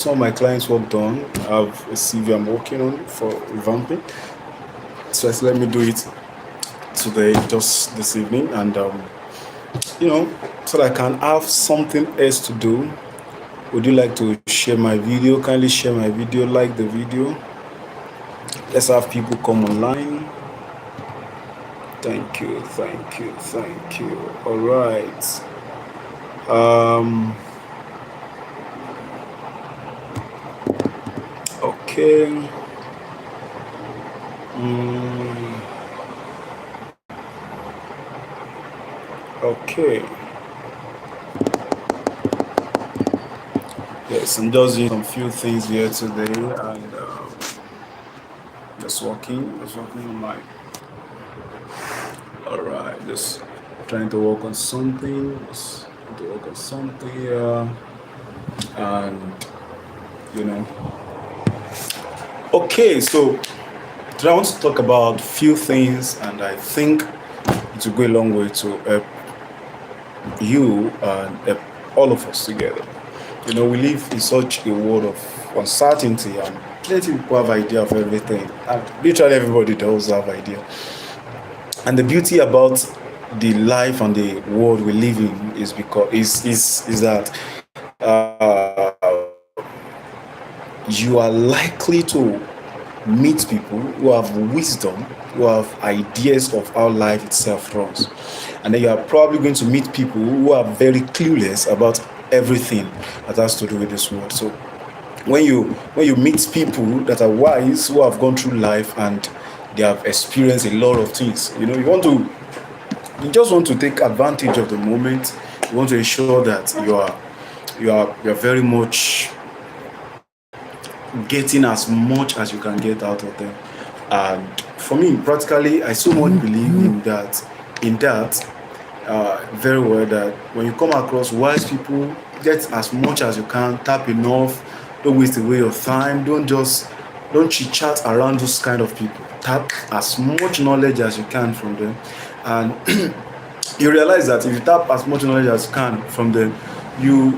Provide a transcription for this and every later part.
some of my clients work done. I have a CV I'm working on for revamping. So I said, let me do it today, just this evening, and you know, so that I can have something else to do. Would you like to share my video? Kindly share my video, like the video. Let's have people come online. Thank you, thank you, thank you. All right. Um. Okay. Mm, okay. Yes, I'm just doing some few things here today, and just working on my. All right, just trying to work on something. Just trying to work on something here, and you know. Okay, so today I want to talk about few things, and I think it will go a long way to help you and help all of us together. You know, we live in such a world of uncertainty, and plenty of people have idea of everything, and literally everybody does have idea. And the beauty about the life and the world we live in is because is that you are likely to meet people who have wisdom, who have ideas of how life itself runs. And then you are probably going to meet people who are very clueless about everything that has to do with this world. So when you meet people that are wise, who have gone through life and they have experienced a lot of things, you just want to take advantage of the moment. You want to ensure that you are very much getting as much as you can get out of them. And for me, practically, I so much believe in that very well, that when you come across wise people, get as much as you can, tap enough, don't waste away your time, don't chit chat around those kind of people. Tap as much knowledge as you can from them, and you realize that if you tap as much knowledge as you can from them, you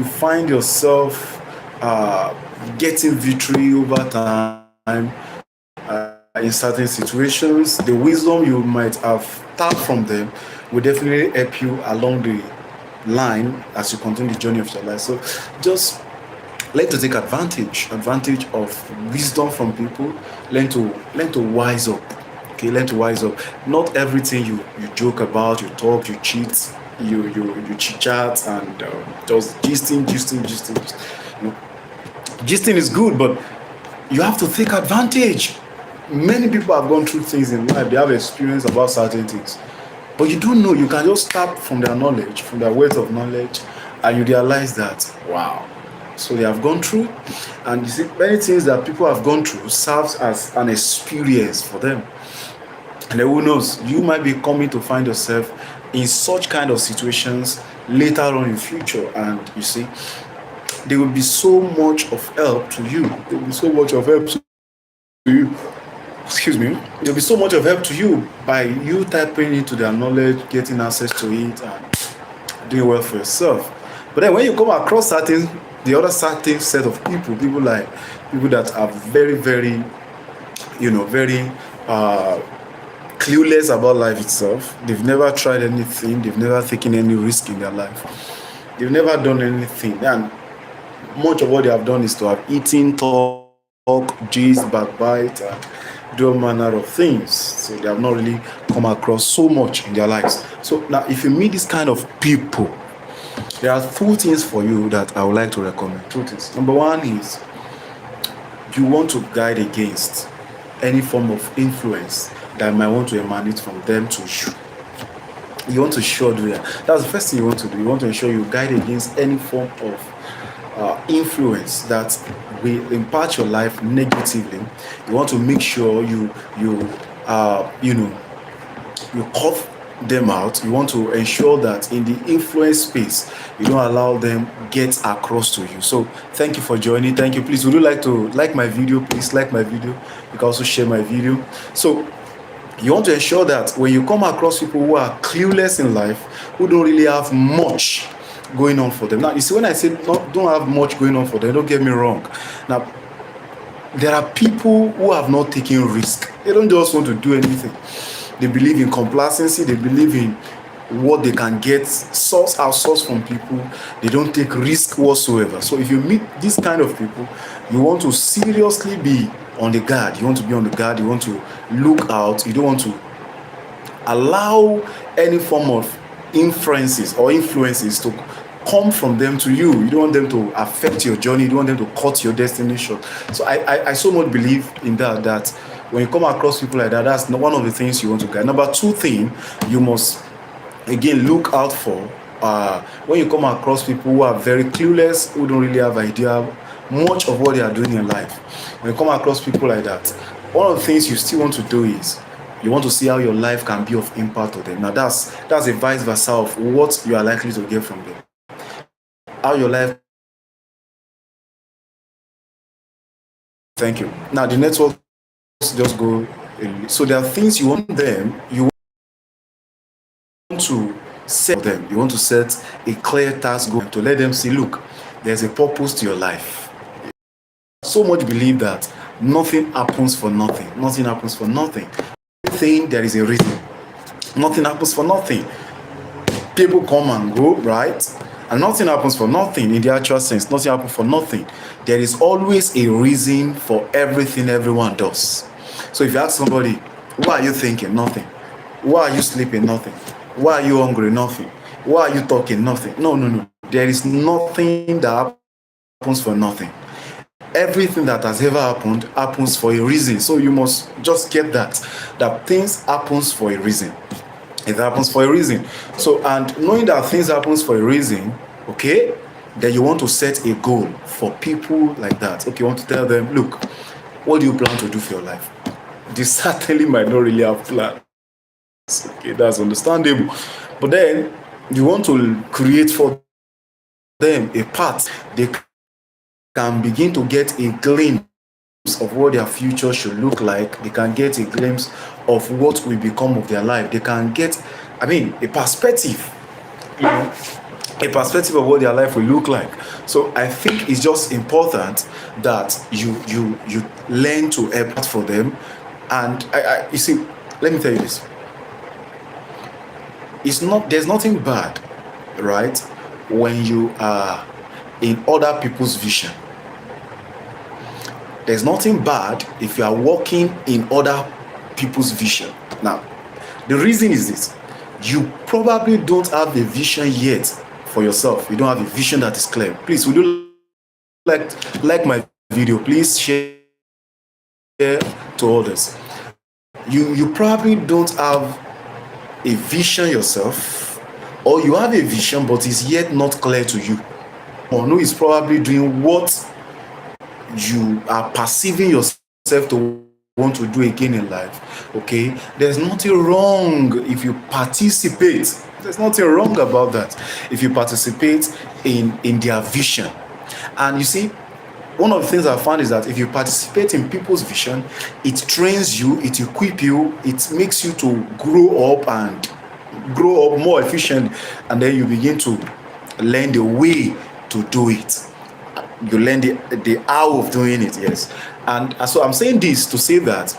find yourself getting victory over time in certain situations. The wisdom you might have tapped from them will definitely help you along the line as you continue the journey of your life. So just learn to take advantage of wisdom from people. Learn to wise up. Okay, learn to wise up. Not everything you joke about, you talk, you cheat, you chit chat, and just gisting. Gisting is good, but you have to take advantage. Many people have gone through things in life, they have experience about certain things, but you don't know. You can just tap from their knowledge, from their wealth of knowledge, and you realize that, wow, so they have gone through. And you see, many things that people have gone through serves as an experience for them. And then who knows, you might be coming to find yourself in such kind of situations later on in future, and you see, there will be so much of help to you. There will be so much of help to you. Excuse me. There'll be so much of help to you by you tapping into their knowledge, getting access to it, and doing well for yourself. But then when you come across certain set of people like people that are very, very, very clueless about life itself. They've never tried anything. They've never taken any risk in their life. They've never done anything, and much of what they have done is to have eaten, talk, gist, backbite, and do all manner of things. So they have not really come across so much in their lives. So now, if you meet this kind of people, there are two things for you that I would like to recommend. Two things. Number one is you want to guide against any form of influence that might want to emanate from them to you. You want to show that. That's the first thing you want to do. You want to ensure you guide against any form of influence that will impact your life negatively. You want to make sure uh, you know you cut them out. You want to ensure that in the influence space, you don't allow them get across to you. So thank you for joining. Thank you. Please, would you like to like my video? Please like my video. You can also share my video. So you want to ensure that when you come across people who are clueless in life, who don't really have much going on for them. Now, you see, when I say don't have much going on for them, don't get me wrong. Now, there are people who have not taken risk. They don't just want to do anything. They believe in complacency. They believe in what they can get outsourced from people. They don't take risk whatsoever. So if you meet this kind of people, you want to seriously be on the guard. You want to be on the guard. You want to look out. You don't want to allow any form of influences to come from them to you. You don't want them to affect your journey. You don't want them to cut your destination. So I so much believe in that when you come across people like that, that's one of the things you want to get. Number two thing you must again look out for when you come across people who are very clueless, who don't really have idea much of what they are doing in life. When you come across people like that, one of the things you still want to do is you want to see how your life can be of impact to them. Now that's a vice versa of what you are likely to get from them. How your life. Thank you. Now the network just go. So there are things you want to set them. You want to set a clear task goal to let them see, look, there's a purpose to your life. So much believe that nothing happens for nothing. Nothing happens for nothing. Everything there is a reason. Nothing happens for nothing. People come and go, right? And nothing happens for nothing in the actual sense. Nothing happens for nothing. There is always a reason for everything everyone does. So if you ask somebody, why are you thinking? Nothing. Why are you sleeping? Nothing. Why are you hungry? Nothing. Why are you talking? Nothing. No. There is nothing that happens for nothing. Everything that has ever happened happens for a reason. So you must just get that things happens for a reason. It happens for a reason. So, and knowing that things happens for a reason, okay, then you want to set a goal for people like that. Okay, you want to tell them, look, what do you plan to do for your life? They certainly might not really have plans. Okay, that's understandable. But then you want to create for them a path they can begin to get a glimpse of what their future should look like. They can get a glimpse of what will become of their life. They can get, a perspective, a perspective of what their life will look like. So I think it's just important that you learn to help for them. And I you see, let me tell you this. There's nothing bad, right, when you are in other people's vision. There's nothing bad if you are walking in other people's vision. Now, the reason is this. You probably don't have a vision yet for yourself. You don't have a vision that is clear. Please, would you like my video? Please share to others. You probably don't have a vision yourself, or you have a vision but it's yet not clear to you. Or no is probably doing what you are perceiving yourself to want to do again in life. Okay, there's nothing wrong if you participate. There's nothing wrong about that if you participate in their vision. And you see, one of the things I found is that if you participate in people's vision, it trains you, it equips you, it makes you to grow up more efficiently, and then you begin to learn the way to do it. You learn the how of doing it, yes. And so I'm saying this to say that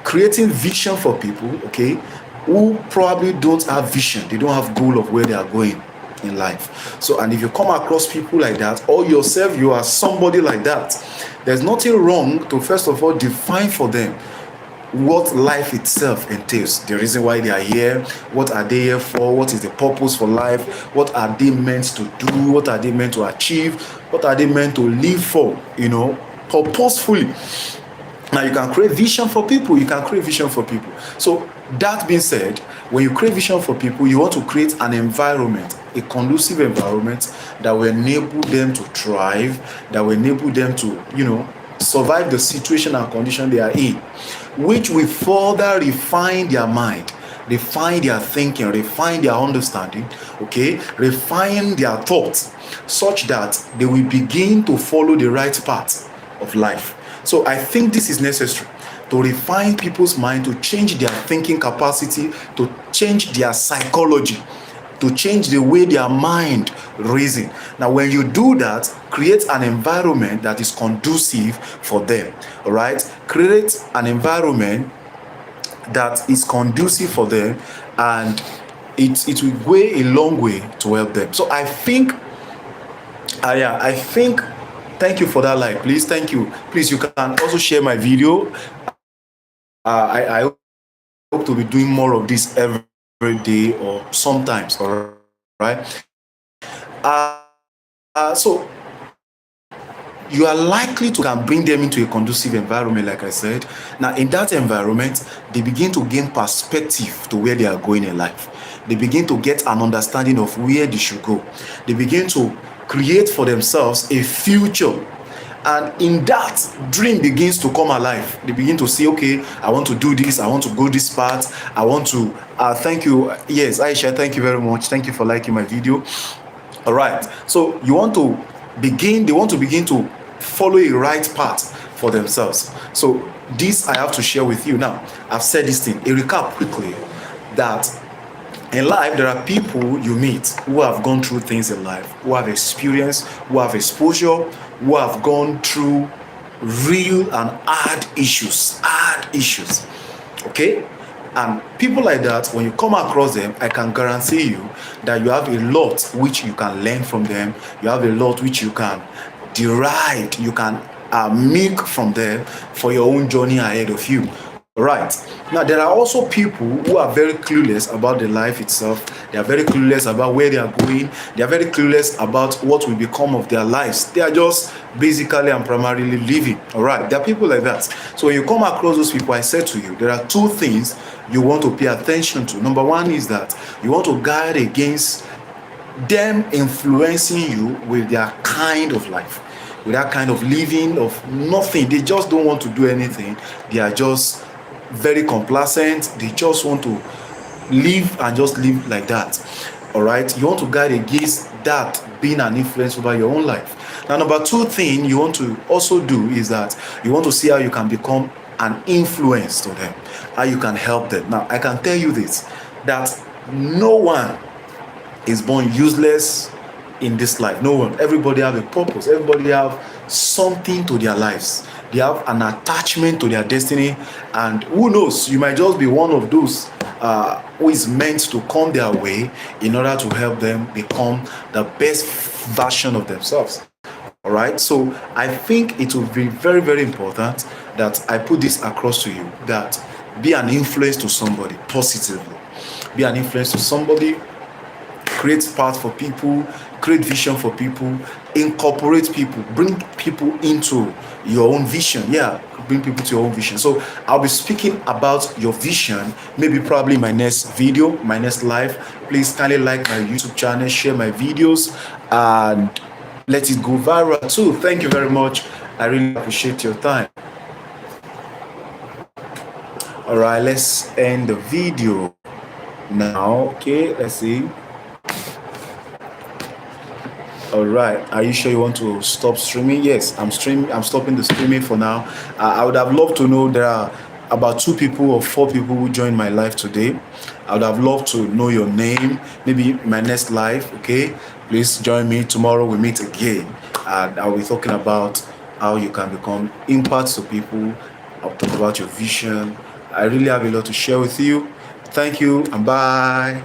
creating vision for people, okay, who probably don't have vision, they don't have goal of where they are going in life. So, and if you come across people like that, or yourself, you are somebody like that, there's nothing wrong to first of all define for them what life itself entails, the reason why they are here, what are they here for, what is the purpose for life, what are they meant to do, what are they meant to achieve, what are they meant to live for, purposefully. Now you can create vision for people. So that being said, when you create vision for people, you want to create an environment, a conducive environment that will enable them to thrive, that will enable them to, survive the situation and condition they are in, which will further refine their mind, refine their thinking, refine their understanding, okay, refine their thoughts, such that they will begin to follow the right path of life. So I think this is necessary to refine people's mind, to change their thinking capacity, to change their psychology, to change the way their mind reason. Now, when you do that, create an environment that is conducive for them. All right, create an environment that is conducive for them, and it will go a long way to help them. So I think, yeah, I think, thank you for that like, please, thank you. Please, you can also share my video. I hope to be doing more of this every day or sometimes. All right. So you are likely to can bring them into a conducive environment, like I said. Now, in that environment, they begin to gain perspective to where they are going in life. They begin to get an understanding of where they should go. They begin to create for themselves a future. And in that, dream begins to come alive. They begin to say, okay, I want to do this, I want to go this path, I want to, thank you. Yes, Aisha, thank you very much. Thank you for liking my video. All right. So they want to begin to follow a right path for themselves. So this I have to share with you now. I've said this thing. A recap quickly, that in life, there are people you meet who have gone through things in life, who have experience, who have exposure, who have gone through real and hard issues. Okay? And people like that, when you come across them, I can guarantee you that you have a lot which you can learn from them. You have a lot which you can derive, you can make from them for your own journey ahead of you. Right. Now, there are also people who are very clueless about the life itself. They are very clueless about where they are going. They are very clueless about what will become of their lives. They are just basically and primarily living. All right. There are people like that. So when you come across those people, I said to you, there are two things you want to pay attention to. Number one is that you want to guard against them influencing you with their kind of life, with that kind of living of nothing. They just don't want to do anything. They are just very complacent. They just want to live and just live like that. All right. You want to guard against that being an influence over your own life. Now, number two thing you want to also do is that you want to see how you can become an influence to them, how you can help them. Now, I can tell you this, that no one is born useless in this life. No one. Everybody have a purpose. Everybody have something to their lives. They have an attachment to their destiny, and who knows, you might just be one of those who is meant to come their way in order to help them become the best version of themselves. All right. So I think it will be very, very important that I put this across to you, that be an influence to somebody positively. Be an influence to somebody. Create path for people, create vision for people, incorporate people, bring people into your own vision. Yeah, bring people to your own vision. So I'll be speaking about your vision, maybe probably my next video, my next live. Please kindly like my YouTube channel, share my videos, and let it go viral too. Thank you very much. I really appreciate your time. All right, let's end the video now. Okay, let's see. All right, are you sure you want to stop streaming? Yes, I'm stopping the streaming for now. I would have loved to know, there are about 2 people or 4 people who joined my live today. I would have loved to know your name, maybe my next live. Okay, please join me tomorrow. We meet again, and I'll be talking about how you can become impact to people. I'll talk about your vision. I really have a lot to share with you. Thank you and bye.